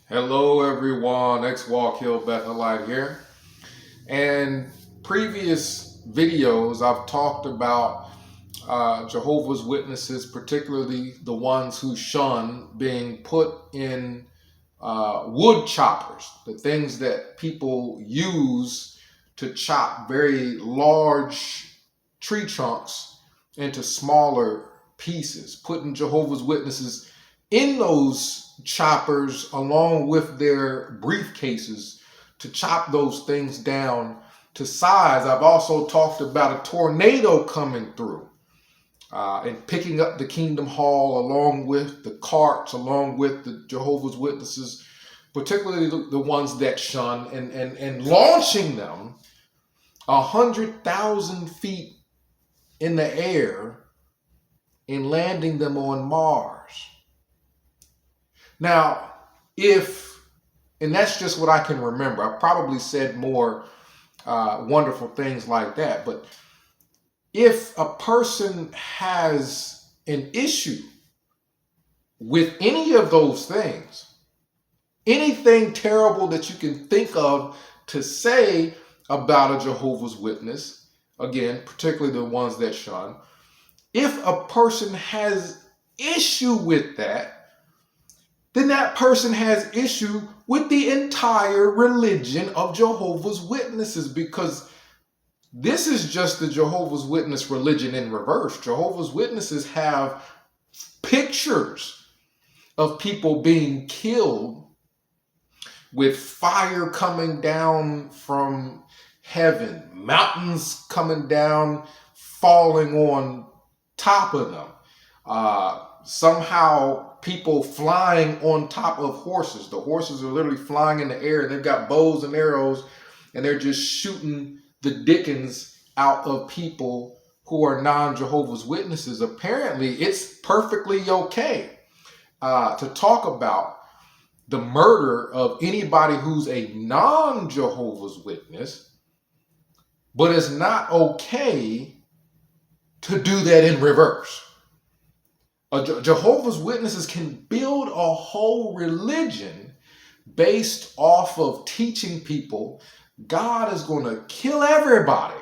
Hello everyone, X-Walk Hill Bethelite here. And previous videos I've talked about Jehovah's Witnesses, particularly the ones who shun being put in wood choppers, the things that people use to chop very large tree trunks into smaller pieces, putting Jehovah's Witnesses in those choppers along with their briefcases to chop those things down to size. I've also talked about a tornado coming through and picking up the Kingdom Hall along with the carts, along with the Jehovah's Witnesses, particularly the ones that shun, and launching them 100,000 feet in the air and landing them on Mars. Now, and that's just what I can remember. I probably said more wonderful things like that. But if a person has an issue with any of those things, anything terrible that you can think of to say about a Jehovah's Witness, again, particularly the ones that shun, if a person has issue with that, then that person has issue with the entire religion of Jehovah's Witnesses, because this is just the Jehovah's Witness religion in reverse. Jehovah's Witnesses have pictures of people being killed with fire coming down from heaven, mountains coming down, falling on top of them. Somehow people flying on top of horses. The horses are literally flying in the air. They've got bows and arrows, and they're just shooting the dickens out of people who are non-Jehovah's Witnesses. Apparently, it's perfectly okay to talk about the murder of anybody who's a non-Jehovah's Witness, but it's not okay to do that in reverse. Jehovah's Witnesses can build a whole religion based off of teaching people God is going to kill everybody.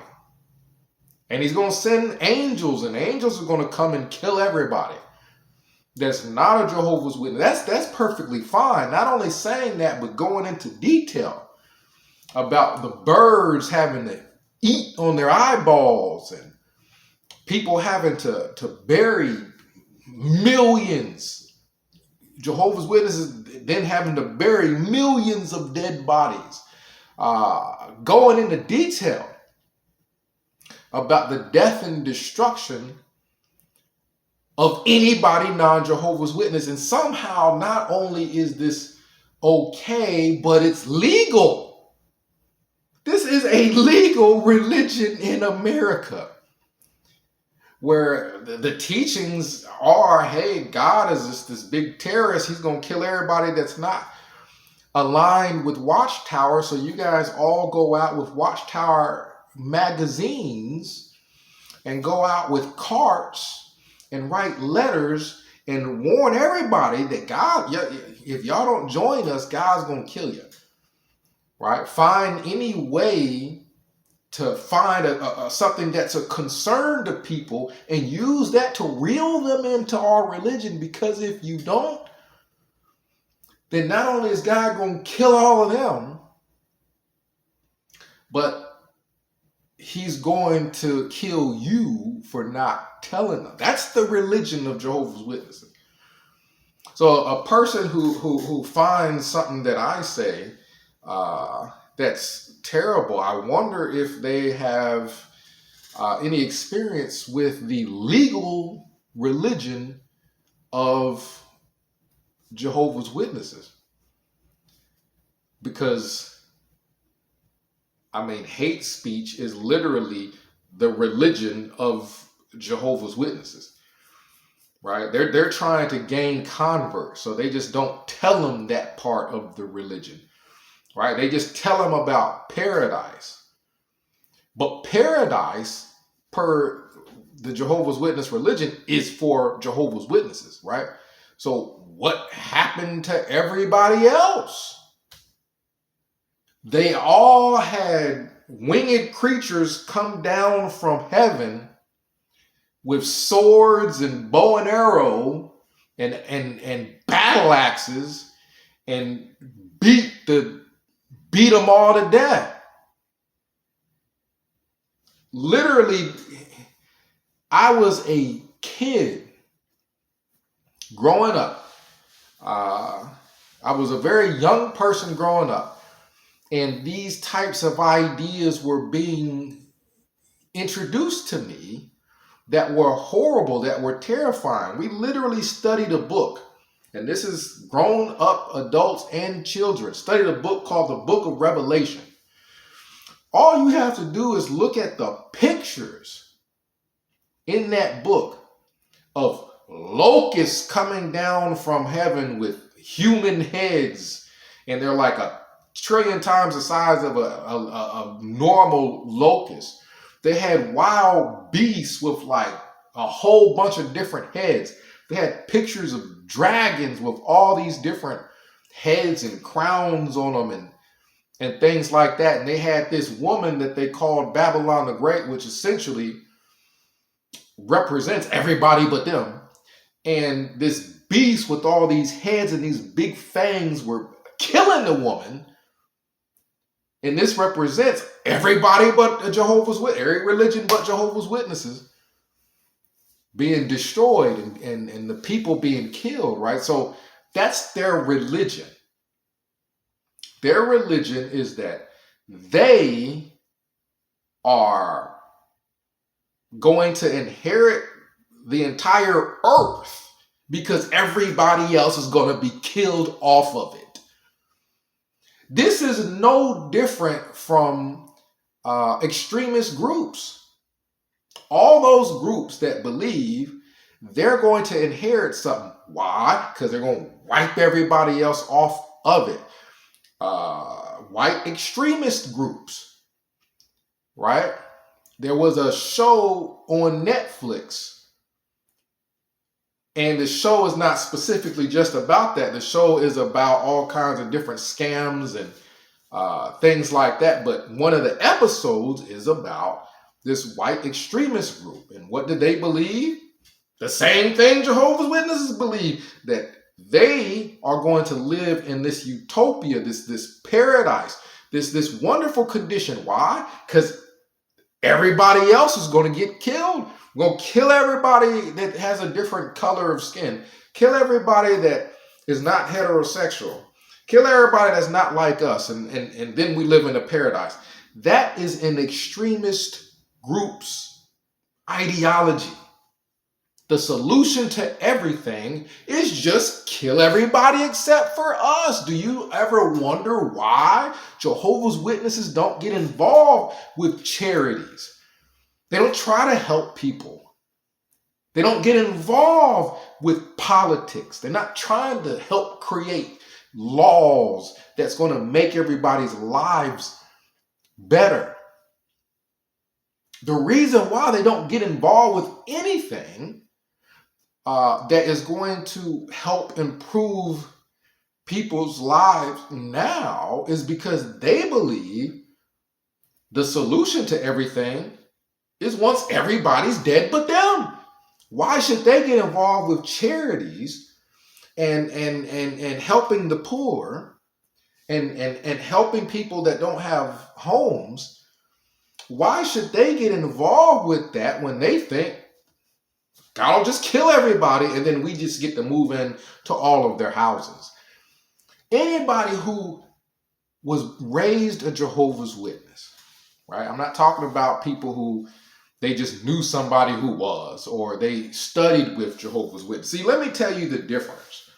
And he's going to send angels, and angels are going to come and kill everybody. That's not a Jehovah's Witness. That's perfectly fine. Not only saying that, but going into detail about the birds having to eat on their eyeballs and people having to bury millions. Jehovah's Witnesses then having to bury millions of dead bodies. Going into detail about the death and destruction of anybody non-Jehovah's Witness. And somehow not only is this okay, but it's legal. This is a legal religion in America, where the teachings are, hey, God is just this big terrorist. He's going to kill everybody that's not aligned with Watchtower. So you guys all go out with Watchtower magazines and go out with carts and write letters and warn everybody that God, if y'all don't join us, God's going to kill you. Right? Find any way to find something that's a concern to people and use that to reel them into our religion. Because if you don't, then not only is God going to kill all of them, but he's going to kill you for not telling them. That's the religion of Jehovah's Witnesses. So a person who finds something that I say that's terrible, I wonder if they have any experience with the legal religion of Jehovah's Witnesses. Because, I mean, hate speech is literally the religion of Jehovah's Witnesses. Right? They're trying to gain converts, so they just don't tell them that part of the religion. Right? They just tell them about paradise. But paradise, per the Jehovah's Witness religion, is for Jehovah's Witnesses, right? So what happened to everybody else? They all had winged creatures come down from heaven with swords and bow and arrow and battle axes and beat them all to death. Literally, I was a kid growing up. I was a very young person growing up, and these types of ideas were being introduced to me that were horrible, that were terrifying. We literally studied a book, and this is grown up adults and children, studied a book called the Book of Revelation. All you have to do is look at the pictures in that book of locusts coming down from heaven with human heads, and they're like 1,000,000,000,000 times the size of a normal locust. They had wild beasts with like a whole bunch of different heads. They had pictures of dragons with all these different heads and crowns on them and things like that. And they had this woman that they called Babylon the Great, which essentially represents everybody but them. And this beast with all these heads and these big fangs were killing the woman. And this represents everybody but Jehovah's Witnesses, every religion but Jehovah's Witnesses being destroyed and the people being killed, right? So that's their religion. Their religion is that they are going to inherit the entire earth because everybody else is going to be killed off of it. This is no different from extremist groups. All those groups that believe they're going to inherit something. Why? Because they're going to wipe everybody else off of it. White extremist groups, right? There was a show on Netflix, and the show is not specifically just about that. The show is about all kinds of different scams and things like that. But one of the episodes is about this white extremist group. And what did they believe? The same thing Jehovah's Witnesses believe, that they are going to live in this utopia, this paradise, this wonderful condition. Why? Because everybody else is going to get killed. We're going to kill everybody that has a different color of skin. Kill everybody that is not heterosexual. Kill everybody that's not like us. And then we live in a paradise. That is an extremist group's ideology. The solution to everything is just kill everybody except for us. Do you ever wonder why Jehovah's Witnesses don't get involved with charities? They don't try to help people. They don't get involved with politics. They're not trying to help create laws that's going to make everybody's lives better. The reason why they don't get involved with anything that is going to help improve people's lives now is because they believe the solution to everything is once everybody's dead but them. Why should they get involved with charities and helping the poor and helping people that don't have homes? Why should they get involved with that when they think God will just kill everybody and then we just get to move in to all of their houses? Anybody who was raised a Jehovah's Witness, right? I'm not talking about people who they just knew somebody who was, or they studied with Jehovah's Witnesses. See, let me tell you the difference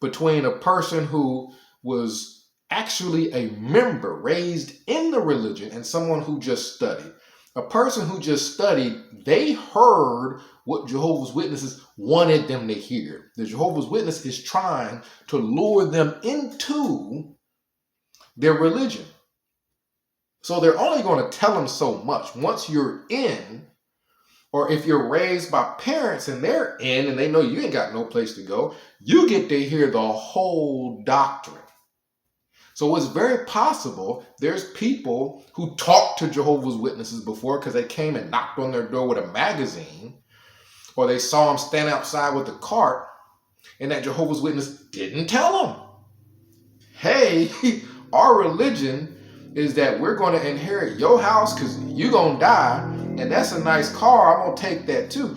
between a person who was actually a member raised in the religion and someone who just studied. A person who just studied, they heard what Jehovah's Witnesses wanted them to hear. The Jehovah's Witness is trying to lure them into their religion. So they're only going to tell them so much. Once you're in, Or if you're raised by parents and they're in and they know you ain't got no place to go, you get to hear the whole doctrine. So it's very possible there's people who talked to Jehovah's Witnesses before because they came and knocked on their door with a magazine, or they saw them stand outside with a cart, and that Jehovah's Witness didn't tell them, hey, our religion is that we're going to inherit your house because you're going to die, and that's a nice car, I'm going to take that too.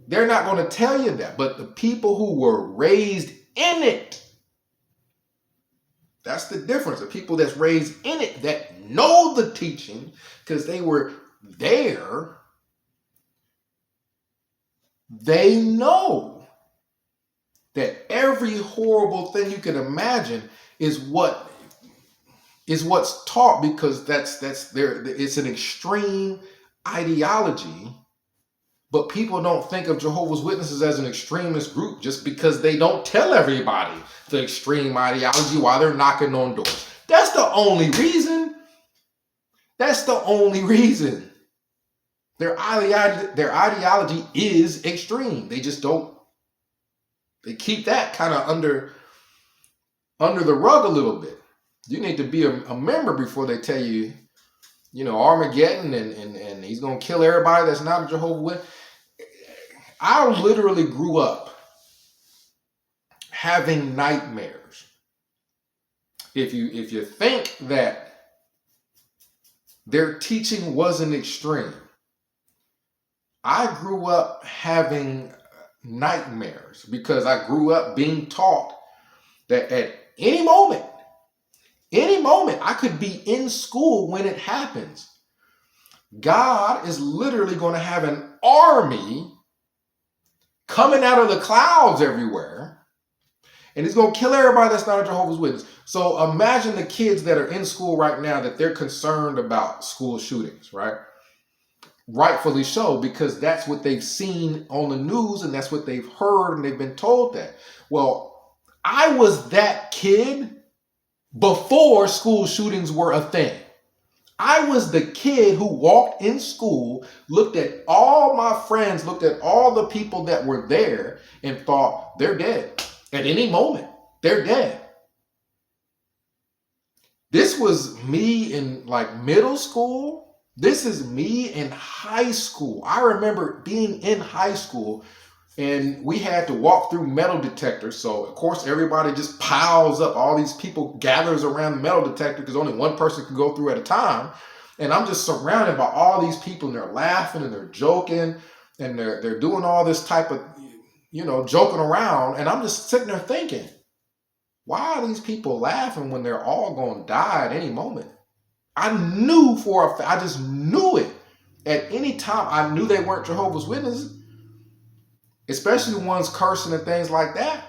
They're not going to tell you that, but the people who were raised in it, that's the difference. The people that's raised in it, that know the teaching because they were there, they know that every horrible thing you can imagine is what's taught, because that's there. It's an extreme ideology. But people don't think of Jehovah's Witnesses as an extremist group just because they don't tell everybody the extreme ideology while they're knocking on doors. That's the only reason. That's the only reason. Their ideology is extreme. They just don't. They keep that kind of under the rug a little bit. You need to be a member before they tell you, Armageddon and he's going to kill everybody that's not a Jehovah's Witness. I literally grew up having nightmares. If you think that their teaching wasn't extreme, I grew up having nightmares because I grew up being taught that at any moment, I could be in school when it happens. God is literally going to have an army coming out of the clouds everywhere, and he's going to kill everybody that's not a Jehovah's Witness. So imagine the kids that are in school right now that they're concerned about school shootings, right? Rightfully so, because that's what they've seen on the news and that's what they've heard and they've been told that. Well, I was that kid before school shootings were a thing. I was the kid who walked in school, looked at all my friends, looked at all the people that were there and thought, they're dead. At any moment, they're dead. This was me in middle school. This is me in high school. I remember being in high school and we had to walk through metal detectors. So, of course, everybody just piles up. All these people gathers around the metal detector because only one person can go through at a time. And I'm just surrounded by all these people, and they're laughing and they're joking and they're doing all this type of, joking around. And I'm just sitting there thinking, why are these people laughing when they're all going to die at any moment? I knew for a fact, I just knew it. At any time, I knew they weren't Jehovah's Witnesses. Especially the ones cursing and things like that.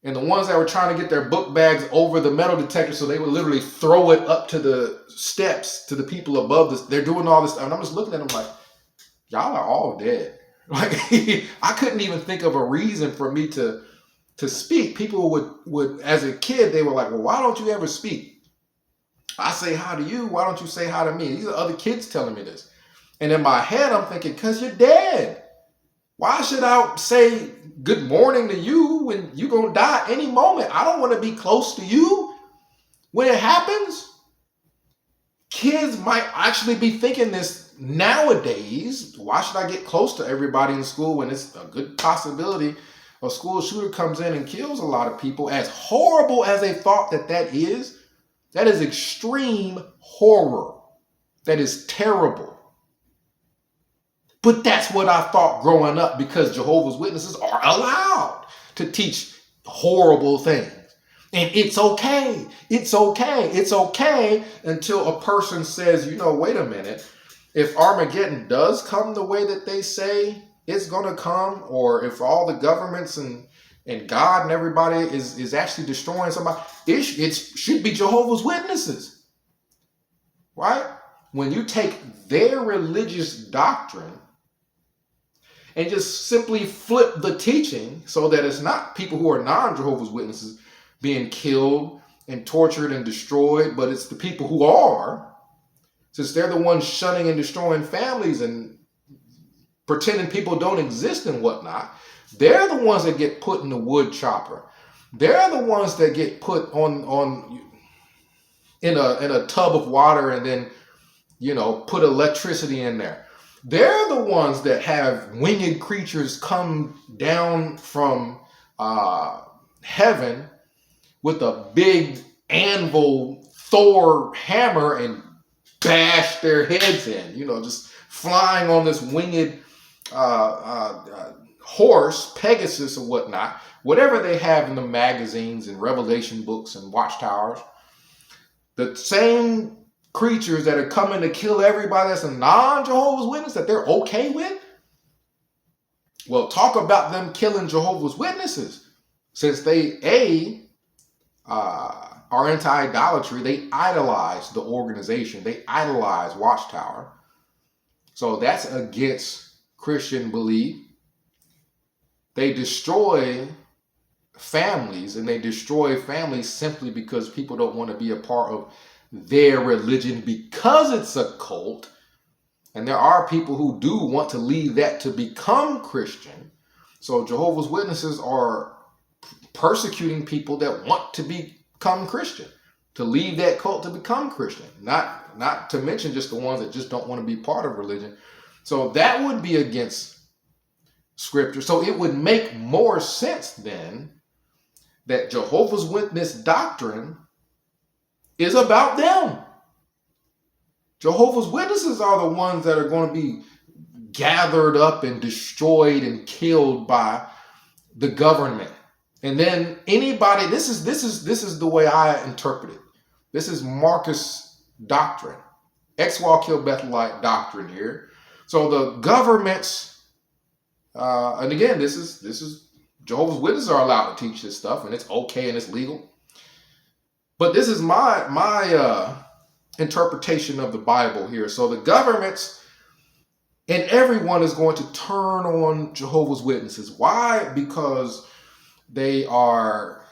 And the ones that were trying to get their book bags over the metal detector so they would literally throw it up to the steps to the people above this. They're doing all this stuff. And I'm just looking at them like, y'all are all dead. I couldn't even think of a reason for me to speak. People would, as a kid, they were like, well, why don't you ever speak? I say hi to you. Why don't you say hi to me? These are other kids telling me this. And in my head, I'm thinking, because you're dead. Why should I say good morning to you when you're going to die any moment? I don't want to be close to you when it happens. Kids might actually be thinking this nowadays. Why should I get close to everybody in school when it's a good possibility a school shooter comes in and kills a lot of people? As horrible as they thought that is extreme horror. That is terrible. But that's what I thought growing up, because Jehovah's Witnesses are allowed to teach horrible things. And it's okay. It's okay. It's okay until a person says, wait a minute. If Armageddon does come the way that they say it's going to come, or if all the governments and God and everybody is actually destroying somebody, it should be Jehovah's Witnesses. Right? When you take their religious doctrine and just simply flip the teaching so that it's not people who are non-Jehovah's Witnesses being killed and tortured and destroyed, but it's the people who are, since they're the ones shunning and destroying families and pretending people don't exist and whatnot, they're the ones that get put in the wood chopper. They're the ones that get put on in a tub of water and then, put electricity in there. They're the ones that have winged creatures come down from heaven with a big anvil Thor hammer and bash their heads in, just flying on this winged horse, Pegasus or whatnot, whatever they have in the magazines and Revelation books and watchtowers. The same creatures that are coming to kill everybody that's a non-Jehovah's Witness that they're okay with. Well, talk about them killing Jehovah's Witnesses. Since they, are anti-idolatry, they idolize the organization. They idolize Watchtower. So that's against Christian belief. They destroy families, and they destroy families simply because people don't want to be a part of their religion because it's a cult. And there are people who do want to leave that to become Christian. So Jehovah's Witnesses are persecuting people that want to become Christian, to leave that cult to become Christian. Not to mention just the ones that just don't want to be part of religion. So that would be against Scripture. So it would make more sense then that Jehovah's Witness doctrine is about them. Jehovah's Witnesses are the ones that are going to be gathered up and destroyed and killed by the government. And then anybody, this is the way I interpret it. This is Marcus doctrine, Exwall kill Bethelite doctrine here. So the governments, and again, this is Jehovah's Witnesses are allowed to teach this stuff, and it's okay and it's legal. But this is my interpretation of the Bible here. So the governments and everyone is going to turn on Jehovah's Witnesses. Why? Because they are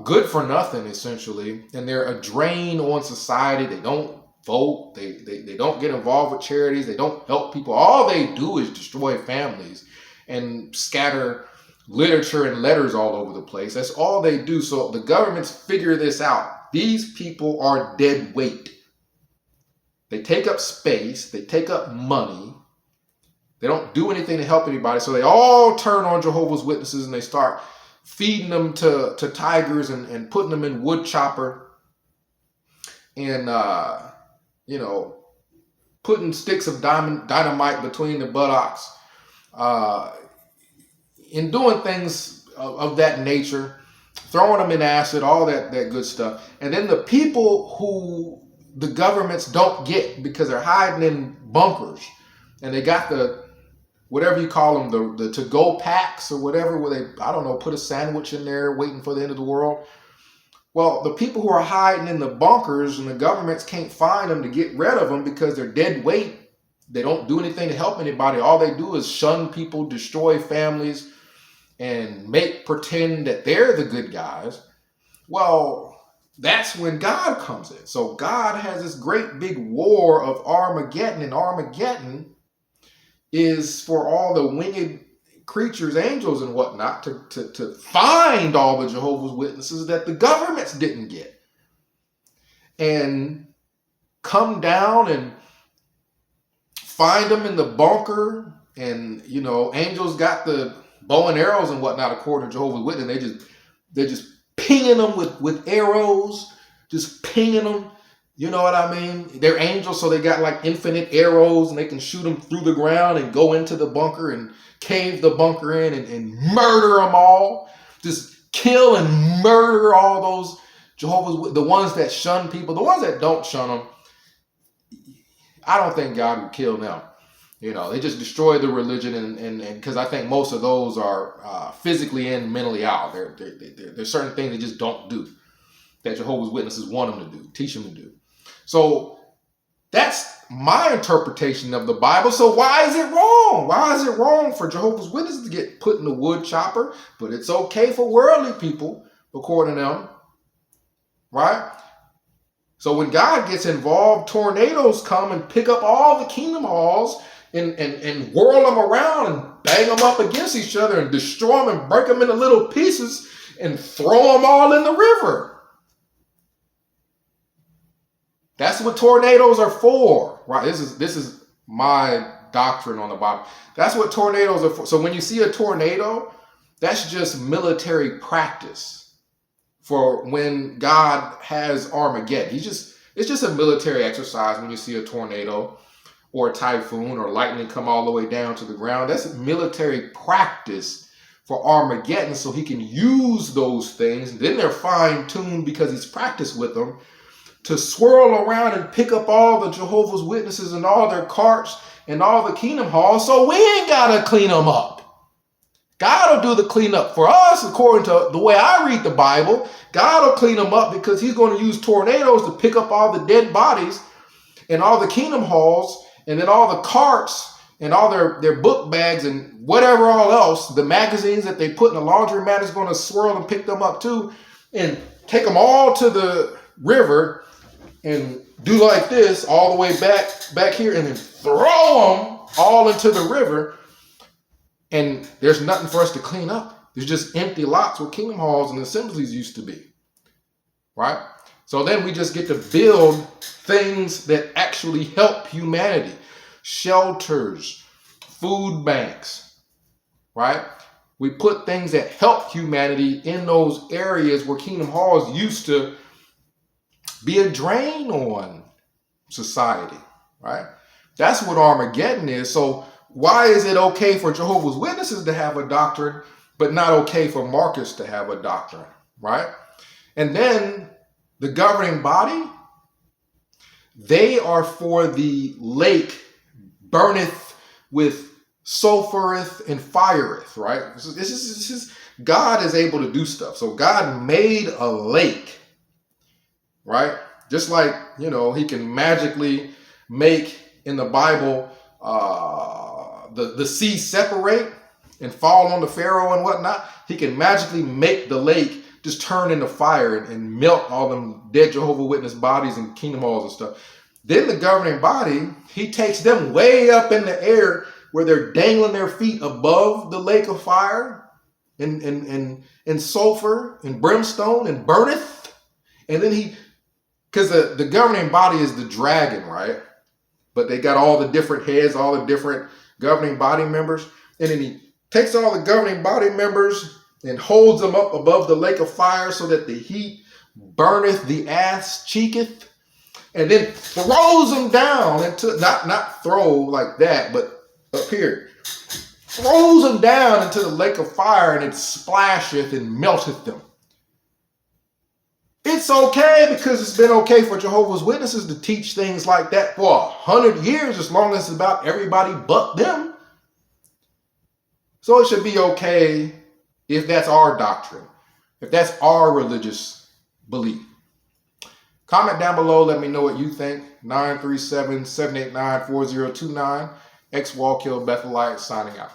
good for nothing, essentially, and they're a drain on society. They don't vote. They don't get involved with charities. They don't help people. All they do is destroy families and scatter literature and letters all over the place. That's all they do. So the governments figure this out. These people are dead weight. They take up space. They take up money. They don't do anything to help anybody. So they all turn on Jehovah's Witnesses and they start feeding them to tigers and putting them in wood chopper and, putting sticks of dynamite between the buttocks, and doing things of that nature, throwing them in acid, all that good stuff. And then the people who the governments don't get because they're hiding in bunkers and they got the, whatever you call them, the to-go packs or whatever, where they, I don't know, put a sandwich in there waiting for the end of the world. Well, the people who are hiding in the bunkers and the governments can't find them to get rid of them because they're dead weight. They don't do anything to help anybody. All they do is shun people, destroy families, and pretend that they're the good guys. Well, that's when God comes in. So God has this great big war of Armageddon, and Armageddon is for all the winged creatures, angels and whatnot, to find all the Jehovah's Witnesses that the governments didn't get and come down and find them in the bunker. And, angels got the bow and arrows and whatnot, according to Jehovah's Witnesses. They're just pinging them with arrows, just pinging them. You know what I mean? They're angels, so they got like infinite arrows and they can shoot them through the ground and go into the bunker and cave the bunker in and murder them all. Just kill and murder all those Jehovah's, the ones that shun people, the ones that don't shun them. I don't think God would kill them. They just destroy the religion, and because I think most of those are physically and mentally out. There's certain things they just don't do that Jehovah's Witnesses want them to do, teach them to do. So that's my interpretation of the Bible. So why is it wrong? Why is it wrong for Jehovah's Witnesses to get put in the wood chopper, but it's okay for worldly people, according to them, right? So when God gets involved, tornadoes come and pick up all the kingdom halls, and whirl them around and bang them up against each other and destroy them and break them into little pieces and throw them all in the river. That's what tornadoes are for, right? This is my doctrine on the Bible. That's what tornadoes are for. So when you see a tornado, that's just military practice for when God has Armageddon. It's just a military exercise when you see a tornado or a typhoon or lightning come all the way down to the ground. That's military practice for Armageddon, so he can use those things. And then they're fine-tuned because he's practiced with them to swirl around and pick up all the Jehovah's Witnesses and all their carts and all the kingdom halls, so we ain't got to clean them up. God will do the cleanup for us, according to the way I read the Bible. God will clean them up because he's going to use tornadoes to pick up all the dead bodies and all the kingdom halls and then all the carts and all their book bags and whatever all else, the magazines that they put in the laundromat is going to swirl and pick them up too and take them all to the river and do like this all the way back here and then throw them all into the river. And there's nothing for us to clean up. There's just empty lots where kingdom halls and assemblies used to be, right? So then we just get to build things that actually help humanity. Shelters, food banks, right? We put things that help humanity in those areas where kingdom halls used to be a drain on society, right? That's what Armageddon is. So why is it okay for Jehovah's Witnesses to have a doctrine, but not okay for Marcus to have a doctrine, right? And then the governing body, they are for the lake burneth with sulphureth and fireth, right? This is God is able to do stuff. So God made a lake, right? Just like, he can magically make in the Bible the sea separate and fall on the Pharaoh and whatnot. He can magically make the lake just turn into fire and melt all them dead Jehovah Witness bodies and kingdom halls and stuff. Then the governing body, he takes them way up in the air where they're dangling their feet above the lake of fire and sulfur and brimstone and burneth. And then because the governing body is the dragon, right? But they got all the different heads, all the different governing body members. And then he takes all the governing body members and holds them up above the lake of fire so that the heat burneth the ass cheeketh. And then throws them down into, not throw like that, but up here. Throws them down into the lake of fire and it splasheth and melteth them. It's okay because it's been okay for Jehovah's Witnesses to teach things like that for 100 years, as long as it's about everybody but them. So it should be okay if that's our doctrine, if that's our religious belief. Comment down below. Let me know what you think. 937-789-4029. X Wallkill Bethelite signing out.